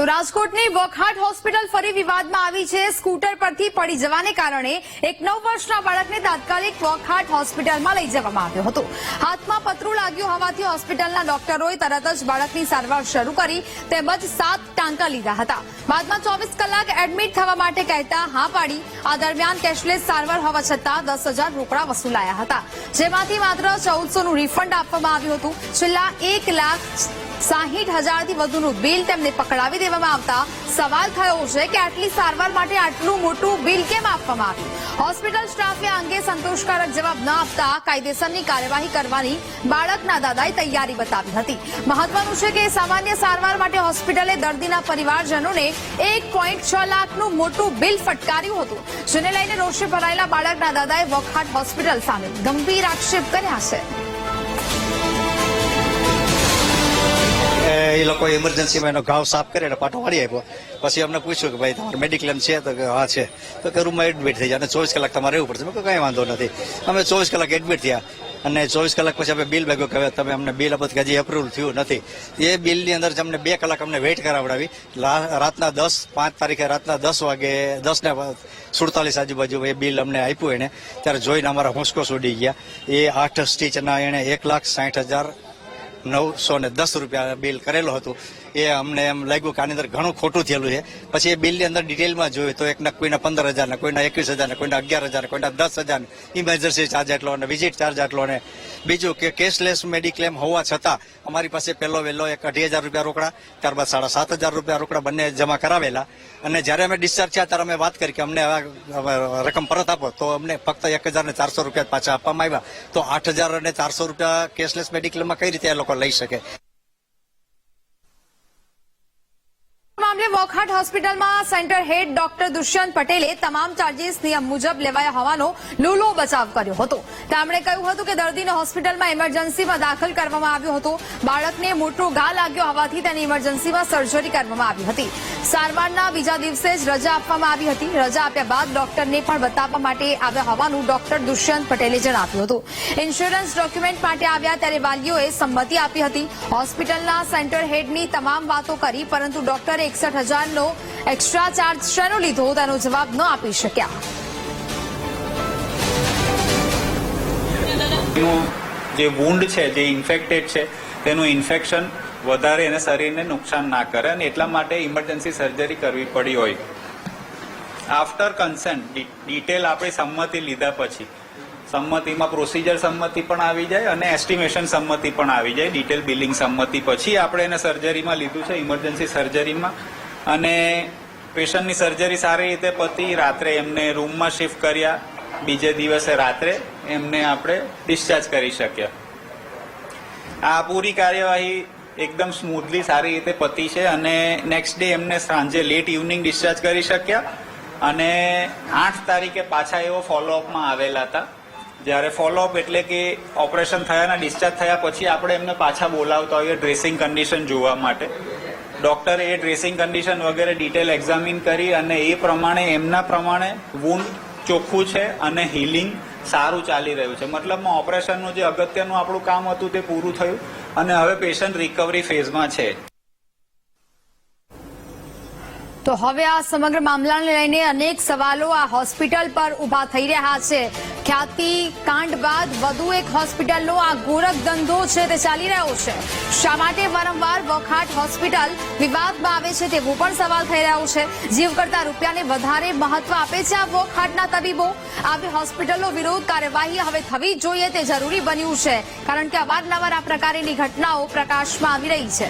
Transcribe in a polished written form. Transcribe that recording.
તો રાજકોટની વોકહાર્ટ હોસ્પિટલ ફરી વિવાદમાં આવી છે। સ્કૂટર પરથી પડી જવાને કારણે એક 9 વર્ષના બાળકને તાત્કાલિક વોકહાર્ટ હોસ્પિટલમાં લઈ જવામાં આવ્યો હતો। હાથમાં પતરું લાગ્યું હોવાથી હોસ્પિટલના ડોક્ટરોએ તરત જ બાળકની સારવાર શરૂ કરી તેમજ 7 ટાંકા લીધા હતા। બાદમાં 24 કલાક એડમિટ થવા માટે કહેતા હા પાડી। આ દરમિયાન કેશલેસ સારવાર હોવા છતાં 10,000 રોકડા વસૂલાયા હતા, જેમાંથી માત્ર 1400નું રિફંડ આપવામાં આવ્યું હતું। છેલ્લા 1,60,000થી વધુનું બિલ તેમને પકડાવી દેવામાં આવતા સવાલ થયો છે કે આટલી સારવાર માટે આટલું મોટું બિલ કેમ આપવામાં આવ્યું। હોસ્પિટલ સ્ટાફે આ અંગે સંતોષકારક જવાબ ન આપતા કાયદેસરની કાર્યવાહી કરવાની બાળકના દાદાએ તૈયારી બતાવી હતી। મહત્વનું છે કે સામાન્ય સારવાર માટે હોસ્પિટલે દર્દીના પરિવારજનોને 1.6 લાખનું મોટું બિલ ફટકાર્યું હતું, જેને લઈને રોષે ભરાયેલા બાળકના દાદાએ વોકહાર્ટ હોસ્પિટલ સામે ગંભીર આક્ષેપ કર્યા છે। એ લોકો ઇમરજન્સીમાં એનો ઘાવ સાફ કરે એટલે પાટો વાળી આપ્યો। પછી અમને પૂછ્યું કે ભાઈ તમારે મેડિક્લેમ છે? તો કે હા છે। તો કે રૂમમાં એડમિટ થઈ જાય અને 24 કલાક તમારે રહેવું પડશે। મેં કહ્યું કંઈ વાંધો નથી। અમે 24 કલાક એડમિટ થયા અને 24 કલાક પછી અમે બિલ ભાગ્યો કે તમે અમને બિલ આપો કે હજી એપ્રુવલ થયું નથી। એ બિલની અંદર અમને 2 કલાક અમને વેઇટ કરાવડાવી। રાતના 5 તારીખે રાતના 10 વાગે 10:47 આજુબાજુ એ બિલ અમને આપ્યું એને, ત્યારે જોઈને અમારા હોંશકો ઉડી ગયા। એ 8 સ્ટીચના એને 1,60,910 રૂપિયા બિલ કરેલું હતું। એ અમને એમ લાગ્યું કે આની અંદર ઘણું ખોટું થયેલું છે। પછી એ બિલની અંદર ડિટેલમાં જોયું તો એકના કોઈના 15,000, કોઈના 21,000, કોઈના 11,000, કોઈના 10,000 ઇમરજન્સી ચાર્જ આટલો અને વિઝિટ ચાર્જ આટલો ને બીજું કે કેશલેસ મેડિક્લેમ હોવા છતાં અમારી પાસે પહેલો વહેલો 2,000 રૂપિયા રોકડા, ત્યારબાદ 7,500 રૂપિયા રોકડા બંને જમા કરાવેલા। અને જ્યારે અમે ડિસ્ચાર્જ થયા ત્યારે અમે વાત કરી કે અમને રકમ પરત આપો, તો અમને ફક્ત 1,400 રૂપિયા પાછા આપવામાં આવ્યા। તો 8,400 રૂપિયા કેશલેસ મેડિક્લેમમાં કઈ રીતે એ લોકો લઈ શકે? મામલે વોકહાર્ટ હોસ્પિટલમાં સેન્ટર હેડ ડોક્ટર દુષ્યંત પટેલે તમામ ચાર્જીસ નિયમ મુજબ લેવાયા હોવાનો લૂલો બચાવ કર્યો હતો। તેમણે કહ્યું હતું કે દર્દીને હોસ્પિટલમાં ઇમરજન્સીમાં દાખલ કરવામાં આવ્યો હતો। બાળકને મોટો ઘા લાગ્યો હોવાથી તેની ઇમરજન્સીમાં સર્જરી કરવામાં આવી હતી। સારવારના બીજા દિવસે જ રજા આપવામાં આવી હતી। રજા આપ્યા બાદ ડોક્ટરને પણ બતાવવા માટે આવ્યા હોવાનું ડોક્ટર દુષ્યંત પટેલે જણાવ્યું હતું। ઇન્સ્યોરન્સ ડોક્યુમેન્ટ માટે આવ્યા ત્યારે વાલીઓએ સંમતિ આપી હતી। હોસ્પિટલના સેન્ટર હેડની તમામ વાતો કરી, પરંતુ ડોક્ટરે 61,000નો એક્સ્ટ્રા ચાર્જ શેનો લીધો તેનો જવાબ ન આપી શક્યા। જે વુન્ડ છે, જે ઇન્ફેક્ટેડ છે, તેનું ઇન્ફેક્શન વધારે એને શરીરને નુકસાન ના કરે અને એટલા માટે ઇમરજન્સી સર્જરી કરવી પડી હોય। આફ્ટર કન્સેન્ટ ડિટેલ આપણી સંમતિ લીધા પછી, સંમતિમાં પ્રોસિજર સંમતિ પણ આવી જાય અને એસ્ટિમેશન સંમતિ પણ આવી જાય। ડિટેલ બિલિંગ સંમતિ પછી આપણે એને સર્જરીમાં લીધું છે, ઇમરજન્સી સર્જરીમાં। અને પેશન્ટની સર્જરી સારી રીતે પતી। રાત્રે એમને રૂમમાં શિફ્ટ કર્યા, બીજે દિવસે રાત્રે એમને આપણે ડિસ્ચાર્જ કરી શક્યા। આ પૂરી કાર્યવાહી એકદમ સ્મૂથલી સારી રીતે પતી છે અને નેક્સ્ટ ડે એમને સાંજે લેટ ઇવનિંગ ડિસ્ચાર્જ કરી શક્યા। અને 8 તારીખે પાછા એવો ફોલોઅપમાં આવેલા હતા, જ્યારે ફોલોઅપ એટલે કે ઓપરેશન થયાના ડિસ્ચાર્જ થયા પછી આપણે એમને પાછા બોલાવતા હોઈએ ડ્રેસિંગ કન્ડિશન જોવા માટે। ડોક્ટરે એ ડ્રેસિંગ કન્ડિશન વગેરે ડિટેલ એક્ઝામિન કરી અને એ પ્રમાણે એમના પ્રમાણે વુન્ડ ચોખ્ખું છે અને હિલિંગ સારું ચાલી રહ્યું છે। મતલબમાં ઓપરેશનનું જે અગત્યનું આપણું કામ હતું તે પૂરું થયું અને હવે પેશન્ટ રિકવરી ફેઝમાં છે। તો હવે આ સમગ્ર મામલાને લઈને અનેક સવાલો આ હોસ્પિટલ પર ઉભા થઈ રહ્યા છે। ખ્યાતિ કાંડ બાદ વધુ એક હોસ્પિટલનો આ ગોરખ ધંધો છે તે ચાલી રહ્યો છે। શા માટે વારંવાર વોકહાર્ટ હોસ્પિટલ વિવાદમાં આવે છે તેવો પણ સવાલ થઈ રહ્યો છે। જીવ કરતા રૂપિયાને વધારે મહત્વ આપે છે આ વોકહાર્ટના તબીબો। આવી હોસ્પિટલનો વિરોધ કાર્યવાહી હવે થવી જોઈએ તે જરૂરી બન્યું છે, કારણ કે અવારનવાર આ પ્રકારની ઘટનાઓ પ્રકાશમાં આવી રહી છે।